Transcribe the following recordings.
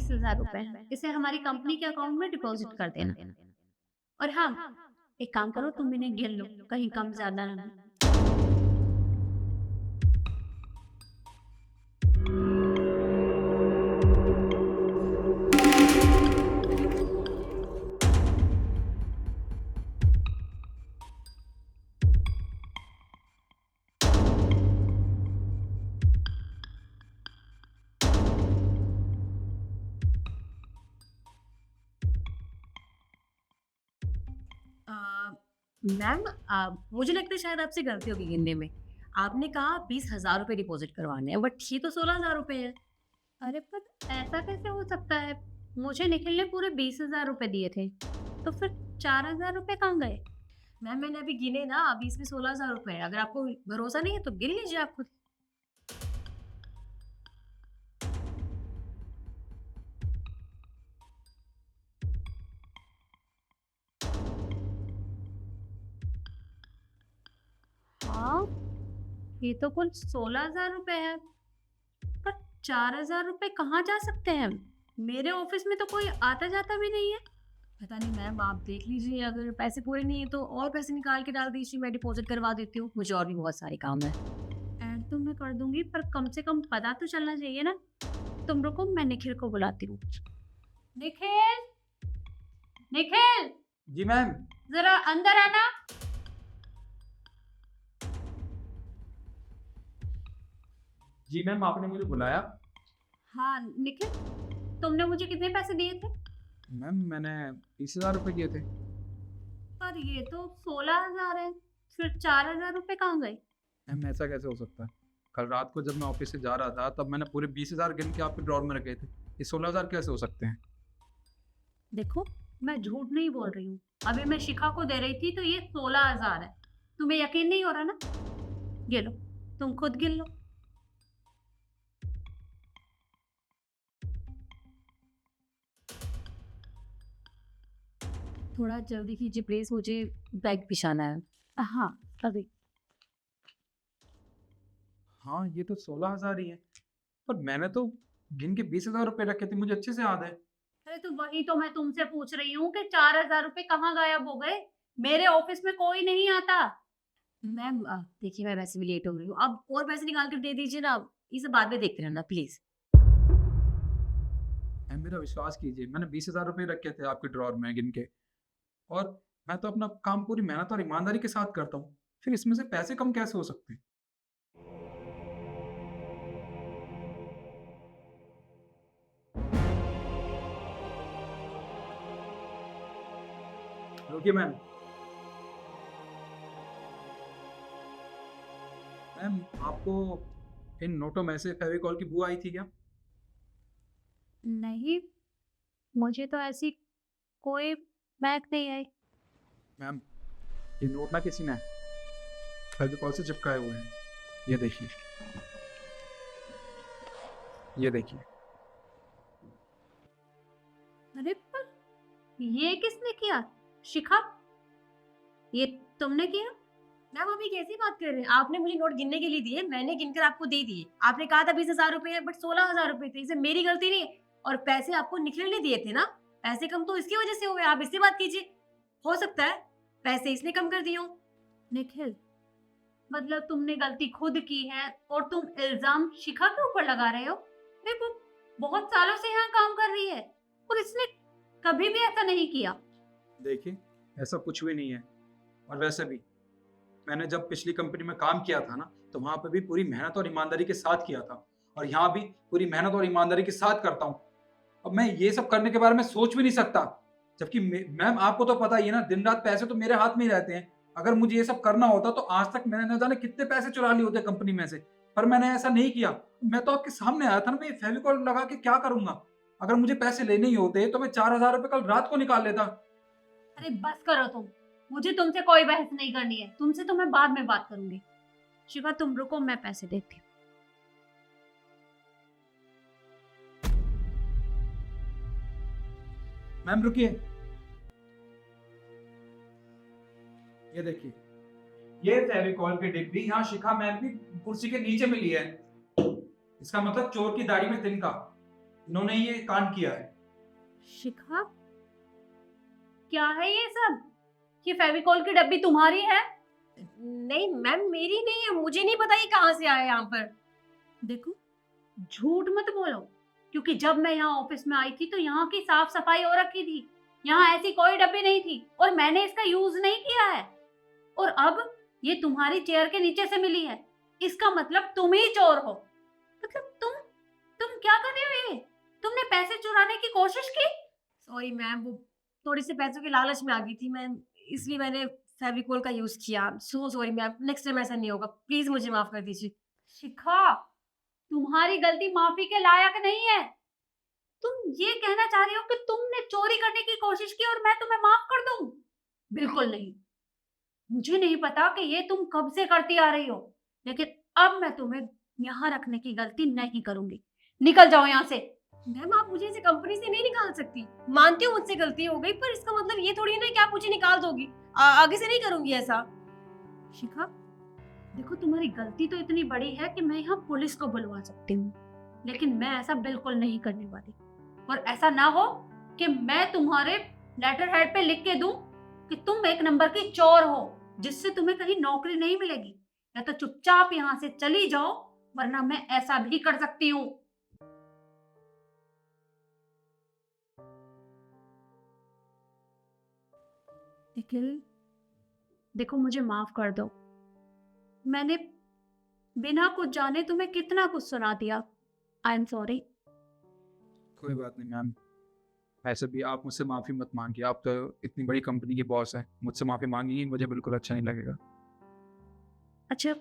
20,000 रुपए हैं, इसे हमारी कंपनी के अकाउंट में डिपॉजिट कर देना। और हाँ, एक काम करो, तुम इन्हें गिन लो, कहीं कम ज्यादा ना हो। अ, मैम, मुझे लगता है शायद आपसे गलती होगी गिनने में। आपने कहा 20,000 रुपए डिपॉजिट करवाने हैं, बट ये तो 16,000 रुपए है। अरे पर ऐसा कैसे हो सकता है? मुझे निखिल ने पूरे 20,000 रुपए दिए थे, तो फिर 4,000 रुपए कहाँ गए? मैम, मैंने अभी गिने ना, अभी इसमें 16,000 रुपए है। अगर आपको भरोसा नहीं है तो गिन लीजिए आप खुद। हाँ, ये तो कुल 16,000 रुपए है। पर 4,000 रुपए कहाँ जा सकते हैं? मेरे ऑफिस में तो कोई आता जाता भी नहीं है। पता नहीं मैम, आप देख लीजिए, अगर पैसे पूरे नहीं है तो और पैसे निकाल के डाल दीजिए, मैं डिपॉजिट करवा देती हूँ। मुझे और भी बहुत सारे काम है। ऐड तो मैं कर दूंगी, पर कम से कम पता तो चलना चाहिए ना। तुम रुको, मैं निखिल को बुलाती हूँ। निखिल, निखिल, जी मैम। जरा अंदर आना। जी मैम, आपने मुझे बुलाया। हाँ निखिल, तुमने मुझे कितने पैसे दिए थे? मैम, मैंने 20,000 रुपये दिए थे। पर ये तो 16,000 है, फिर 4,000 रुपए कहाँ गए? मैम, ऐसा कैसे हो सकता है? कल रात को जब मैं ऑफिस से जा रहा था तब मैंने पूरे 20,000 गिन के आपके ड्रॉर में रखे थे। ये 16,000 कैसे हो सकते हैं? देखो, मैं झूठ नहीं बोल रही हूँ। अभी मैं शिखा को दे रही थी तो ये 16,000 है। तुम्हें यकीन नहीं हो रहा ना? ये लो, तुम खुद गिन लो। थोड़ा जल्दी कीजिए प्लीज, मुझे बैग पिछाना है। हाँ, अभी। हाँ, ये तो 16,000 ही है। पर मैंने तो गिन के 20,000 रुपये रखे थे, मुझे अच्छे से याद है। अरे तो वही तो मैं तुमसे पूछ रही हूँ कि 4,000 रुपए कहाँ गायब हो गए? मेरे ऑफिस में कोई नहीं आता। मैम, देखिए, मैं वैसे भी लेट हो रही हूँ, अब और पैसे निकाल कर दे दीजिए ना। ये सब बाद में देखते रहना प्लीज। मैम, मेरा विश्वास कीजिए, मैंने 20,000 रुपये रखे थे आपके ड्रॉर में गिन के। और मैं तो अपना काम पूरी मेहनत और ईमानदारी के साथ करता हूँ, फिर इसमें से पैसे कम कैसे हो सकते हैं? रुकिए मैम। मैम, आपको इन नोटों में से फेविकॉल की बू आई थी क्या? नहीं, मुझे तो ऐसी कोई बैग नहीं आई। मैम, ये नोट ना किसी ने फेविकॉल से चिपकाए हुए हैं। ये देखिए, ये देखिए। अरे पर ये किसने किया? शिखा, ये तुमने किया? मैम, अभी कैसी बात कर रहे हैं? आपने मुझे नोट गिनने के लिए दिए, मैंने गिनकर आपको दे दिए। आपने कहा था 20,000 रुपए है, बट 16,000 रुपए थे। इसे मेरी गलती नहीं है। और पैसे आपको निखिल ने दिए थे ना। पैसे कम तो इसकी वजह से हुए, आप इससे बात कीजिए। हो सकता है पैसे इसने कम कर दिए हो। निखिल, मतलब तुमने गलती खुद की है और तुम इल्जाम शिखा के ऊपर लगा रहे हो? देखो, बहुत सालों से यहाँ काम कर रही है और इसने कभी भी ऐसा नहीं किया। देखिए, ऐसा कुछ भी नहीं है। और वैसे भी मैंने जब पिछली कंपनी में काम किया था ना, तो वहां पे भी पूरी मेहनत और ईमानदारी के साथ किया था। और यहाँ भी पूरी मेहनत और ईमानदारी के साथ करता हूँ। अब मैं ये सब करने के बारे में सोच भी नहीं सकता। जबकि मैम, आपको तो पता ही है ना, दिन रात पैसे तो मेरे हाथ में ही रहते हैं। अगर मुझे ये सब करना होता तो आज तक मैंने न जाने कितने पैसे चुरा लिए होते कंपनी में से। पर मैंने ऐसा नहीं किया। मैं तो आपके सामने आया था ना, मैं ये फेविकॉल लगा के क्या करूंगा? अगर मुझे पैसे लेने ही होते तो मैं 4,000 रुपये कल रात को निकाल लेता। अरे बस करो तुम, मुझे तुमसे कोई बहस नहीं करनी है। तुमसे तो मैं बाद में बात करूंगी। शिखा, तुम रुको, मैं पैसे देती हूँ। मैम रुकिए, ये देखिए, ये फेविकॉल की डिब्बी यहाँ शिखा मैम की कुर्सी के नीचे मिली है। इसका मतलब चोर की दाढ़ी में तिनका। इन्होंने ये कांड किया है। शिखा, क्या है ये सब? ये फेविकॉल की डब्बी तुम्हारी है? नहीं मैम, मेरी नहीं है, मुझे नहीं पता ये कहाँ से आया यहाँ पर। देखो, झूठ मत बोलो, क्योंकि जब मैं यहाँ ऑफिस में आई थी तो यहाँ की साफ सफाई हो रखी थी। यहाँ ऐसी कोई डब्बी नहीं थी और मैंने इसका यूज नहीं किया है। और अब ये तुम्हारी चेयर के नीचे से मिली है, इसका मतलब तुम ही चोर हो। मतलब तुम क्या कर रहे हो? ये तुमने पैसे चुराने की कोशिश की? सॉरी मैम, वो थोड़ी सी पैसों के लालच में आ गई थी मैं, इसलिए मैंने फेविकोल का यूज किया। So sorry ma'am, next time ऐसा नहीं होगा, प्लीज मुझे माफ कर दीजिए। शिखा, तुम्हारी गलती माफी के लायक नहीं है। तुम ये कहना चाह रही हो कि तुमने चोरी करने की कोशिश की और मैं तुम्हें माफ कर दूं? बिल्कुल नहीं। मुझे नहीं पता कि ये तुम कब से करती आ रही हो, लेकिन अब मैं तुम्हें यहाँ रखने की गलती नहीं करूंगी। निकल जाओ यहाँ से। मैम आप मुझे इसे कंपनी से नहीं निकाल सकती। मानती हूँ मुझसे गलती हो गई, पर इसका मतलब ये थोड़ी ना कि आप मुझे निकाल दोगी। आगे से नहीं करूंगी ऐसा। शिखा, देखो, तुम्हारी गलती तो इतनी बड़ी है कि मैं यहाँ पुलिस को बुलवा सकती हूँ, लेकिन मैं ऐसा बिल्कुल नहीं करने वाली। और ऐसा ना हो कि मैं तुम्हारे लेटर हेड पे लिख के दूं कि तुम एक नंबर की चोर हो, जिससे तुम्हें कहीं नौकरी नहीं मिलेगी। या तो चुपचाप यहाँ से चली जाओ, वरना मैं ऐसा भी कर सकती हूँ। निखिल, देखो, मुझे माफ कर दो। मैंने बिना कुछ जाने तुम्हें कितना कुछ सुना दिया। I am sorry. कोई बात नहीं मैम, वैसे भी आप मुझसे माफ़ी मत मांगिए, आप तो इतनी बड़ी कंपनी के बॉस हैं, मुझसे माफ़ी मांगेंगी मुझे बिल्कुल अच्छा नहीं लगेगा। अच्छा,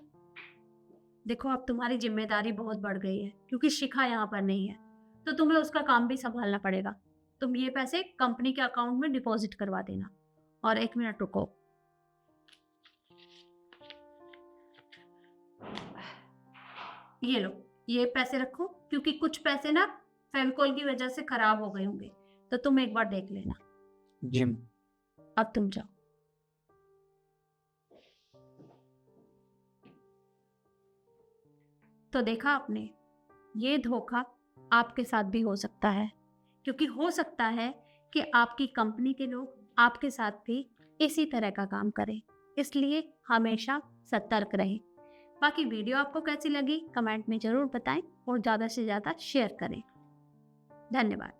देखो, अब तुम्हारी जिम्मेदारी बहुत बढ़ गई है, क्योंकि शिखा यहाँ पर नहीं है, तो तुम्हें उसका काम भी संभालना पड़ेगा। तुम ये पैसे कंपनी के अकाउंट में डिपॉजिट करवा देना। और 1 मिनट रुको। ये लो, ये पैसे रखो, क्योंकि कुछ पैसे ना फेविकोल की वजह से खराब हो गए होंगे, तो तुम एक बार देख लेना। जी। अब तुम जाओ। तो देखा आपने, ये धोखा आपके साथ भी हो सकता है, क्योंकि हो सकता है कि आपकी कंपनी के लोग आपके साथ भी इसी तरह का काम करें। इसलिए हमेशा सतर्क रहें। बाकी वीडियो आपको कैसी लगी कमेंट में ज़रूर बताएं और ज़्यादा से ज़्यादा शेयर करें। धन्यवाद।